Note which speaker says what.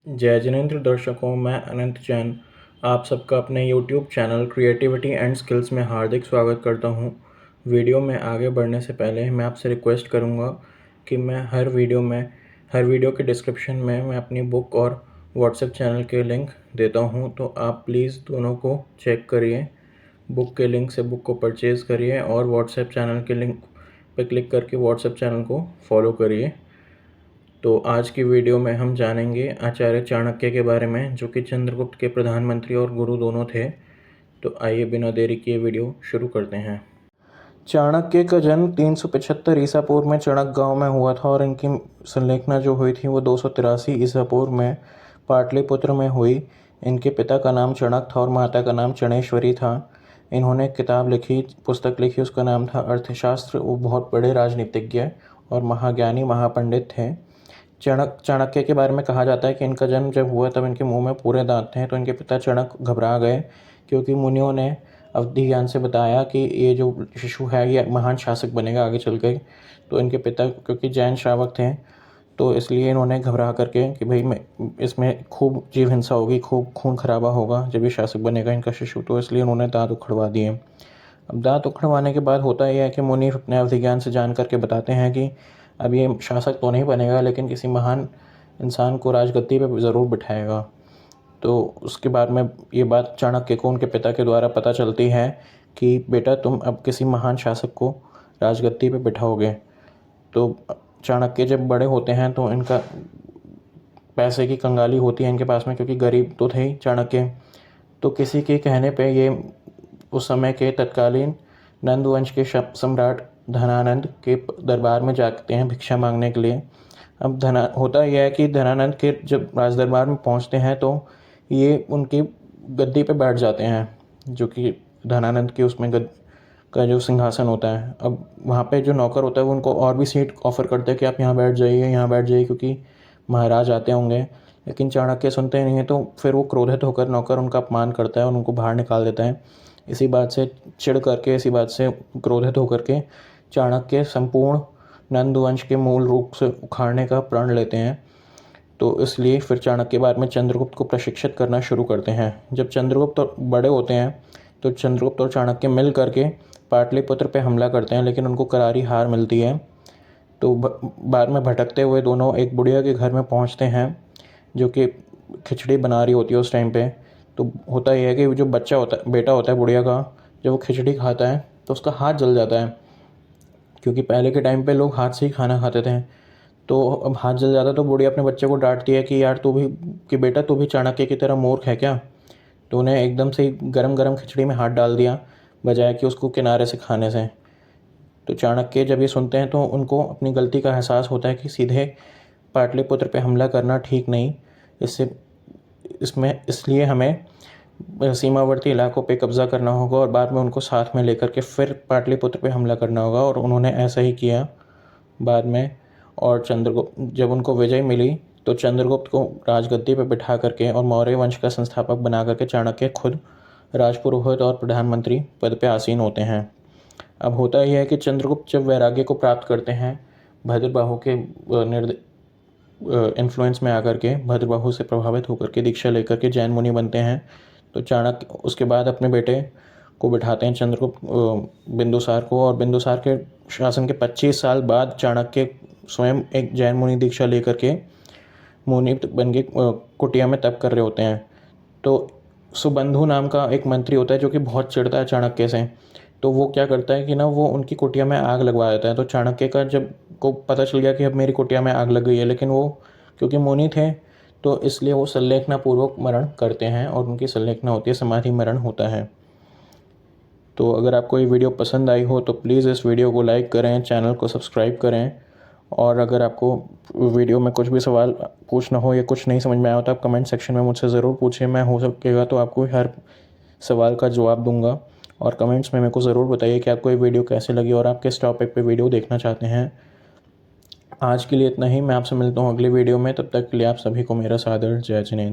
Speaker 1: जय जिनेंद्र दर्शकों, मैं अनंत जैन आप सबका अपने YouTube channel creativity and skills में हार्दिक स्वागत करता हूं। वीडियो में आगे बढ़ने से पहले मैं आपसे रिक्वेस्ट करूंगा कि मैं हर वीडियो के डिस्क्रिप्शन में मैं अपनी बुक और व्हाट्सएप चैनल के लिंक देता हूं, तो आप प्लीज़ दोनों को चेक करिए। बुक के लिंक से बुक को परचेज़ करिए और व्हाट्सएप चैनल के लिंक पर क्लिक करके व्हाट्सएप चैनल को फॉलो करिए। तो आज की वीडियो में हम जानेंगे आचार्य चाणक्य के बारे में, जो कि चंद्रगुप्त के प्रधानमंत्री और गुरु दोनों थे। तो आइए बिना देरी किए वीडियो शुरू करते हैं। चाणक्य का जन्म 375 ईसा पूर्व में चणक गांव में हुआ था और इनकी संलेखना जो हुई थी वो 283 ईसा पूर्व में पाटलिपुत्र में हुई। इनके पिता का नाम चणक था और माता का नाम चणेश्वरी था। इन्होंने किताब लिखी, पुस्तक लिखी, उसका नाम था अर्थशास्त्र। वो बहुत बड़े राजनीतिज्ञ और महाज्ञानी महापंडित थे। चाणक्य के बारे में कहा जाता है कि इनका जन्म जब हुआ तब इनके मुंह में पूरे दांत थे, तो इनके पिता चाणक घबरा गए, क्योंकि मुनियों ने अवधि ज्ञान से बताया कि ये जो शिशु है ये महान शासक बनेगा आगे चल के। तो इनके पिता क्योंकि जैन श्रावक थे, तो इसलिए इन्होंने घबरा करके कि भाई मैं इसमें खूब जीव हिंसा होगी, खूब खून खराबा होगा जब ये शासक बनेगा इनका शिशु, तो इसलिए उन्होंने दांत उखड़वा दिए। अब दांत उखड़वाने के बाद होता यह है कि मुनि अपने अवधि ज्ञान से जान करके बताते हैं कि अब ये शासक तो नहीं बनेगा, लेकिन किसी महान इंसान को राजगद्दी पे ज़रूर बिठाएगा। तो उसके बाद में ये बात चाणक्य को उनके पिता के द्वारा पता चलती है कि बेटा तुम अब किसी महान शासक को राजगद्दी पे बिठाओगे। तो चाणक्य जब बड़े होते हैं तो इनका पैसे की कंगाली होती है इनके पास में, क्योंकि गरीब तो थे ही चाणक्य। तो किसी के कहने पे ये उस समय के तत्कालीन नंद वंश के सम्राट धनानंद के दरबार में जाते हैं भिक्षा मांगने के लिए। अब होता यह है कि धनानंद के जब राज दरबार में पहुंचते हैं तो ये उनकी गद्दी पे बैठ जाते हैं, जो कि धनानंद के उसमें का जो सिंहासन होता है। अब वहाँ पे जो नौकर होता है वो उनको और भी सीट ऑफर करते हैं कि आप यहाँ बैठ जाइए, यहाँ बैठ जाइए, क्योंकि महाराज आते होंगे। लेकिन चाणक्य सुनते नहीं है, तो फिर वो क्रोधित होकर नौकर उनका अपमान करता है और उनको बाहर निकाल देता है। इसी बात से क्रोधित होकर के चाणक्य संपूर्ण नंद वंश के मूल रूप से उखाड़ने का प्रण लेते हैं। तो इसलिए फिर चाणक्य बाद में चंद्रगुप्त को प्रशिक्षित करना शुरू करते हैं। जब चंद्रगुप्त बड़े होते हैं तो चंद्रगुप्त और चाणक्य मिल करके पाटलिपुत्र पे हमला करते हैं, लेकिन उनको करारी हार मिलती है। तो बाद में भटकते हुए दोनों एक बुढ़िया के घर में पहुंचते हैं, जो कि खिचड़ी बना रही होती है उस टाइम पे। तो होता यह है कि जो बेटा होता है बुढ़िया का, जब वो खिचड़ी खाता है तो उसका हाथ जल जाता है, क्योंकि पहले के टाइम पे लोग हाथ से ही खाना खाते थे। तो अब हाथ जल जाता है तो बुढ़िया अपने बच्चे को डांटती है कि यार बेटा तू भी चाणक्य की तरह मूर्ख है क्या। तो उन्हें एकदम से गरम गरम खिचड़ी में हाथ डाल दिया, बजाय कि उसको किनारे से खाने से। तो चाणक्य जब ये सुनते हैं तो उनको अपनी गलती का एहसास होता है कि सीधे पाटलिपुत्र पे हमला करना ठीक नहीं, इसलिए हमें सीमावर्ती इलाकों पे कब्जा करना होगा और बाद में उनको साथ में लेकर के फिर पाटलिपुत्र पे हमला करना होगा। और उन्होंने ऐसा ही किया बाद में। और चंद्रगुप्त जब उनको विजय मिली तो चंद्रगुप्त को राजगद्दी पे बिठा करके और मौर्य वंश का संस्थापक बना करके चाणक्य खुद राजपुरोहित और प्रधानमंत्री पद पे आसीन होते हैं। अब होता यह है कि चंद्रगुप्त जब वैराग्य को प्राप्त करते हैं, भद्रबाहु के इन्फ्लुएंस में आकर के, भद्रबाहु से प्रभावित होकर के दीक्षा लेकर के जैन मुनि बनते हैं। तो चाणक्य उसके बाद अपने बेटे को बिठाते हैं चंद्रगुप्त बिंदुसार को, और बिंदुसार के शासन के 25 साल बाद चाणक्य स्वयं एक जैन मुनि दीक्षा लेकर के मुनि बन के कुटिया में तप कर रहे होते हैं। तो सुबंधु नाम का एक मंत्री होता है जो कि बहुत चिढ़ता है चाणक्य से। तो वो क्या करता है कि ना वो उनकी कुटिया में आग लगवा देता है। तो चाणक्य का जब को पता चल गया कि अब मेरी कुटिया में आग लग गई है, लेकिन वो क्योंकि मुनि थे तो इसलिए वो संलेखना पूर्वक मरण करते हैं, और उनकी संलेखना होती है, समाधि मरण होता है। तो अगर आपको ये वीडियो पसंद आई हो तो प्लीज़ इस वीडियो को लाइक करें, चैनल को सब्सक्राइब करें। और अगर आपको वीडियो में कुछ भी सवाल पूछना हो या कुछ नहीं समझ में आया तो आप कमेंट सेक्शन में मुझसे ज़रूर पूछें। मैं हो सकेगा तो आपको हर सवाल का जवाब दूंगा। और कमेंट्स में मेरे को ज़रूर बताइए कि आपको ये वीडियो कैसे लगी और आप किस टॉपिक पे वीडियो देखना चाहते हैं। आज के लिए इतना ही। मैं आपसे मिलता हूँ अगली वीडियो में। तब तक के लिए आप सभी को मेरा सादर जय जिनेंद्र।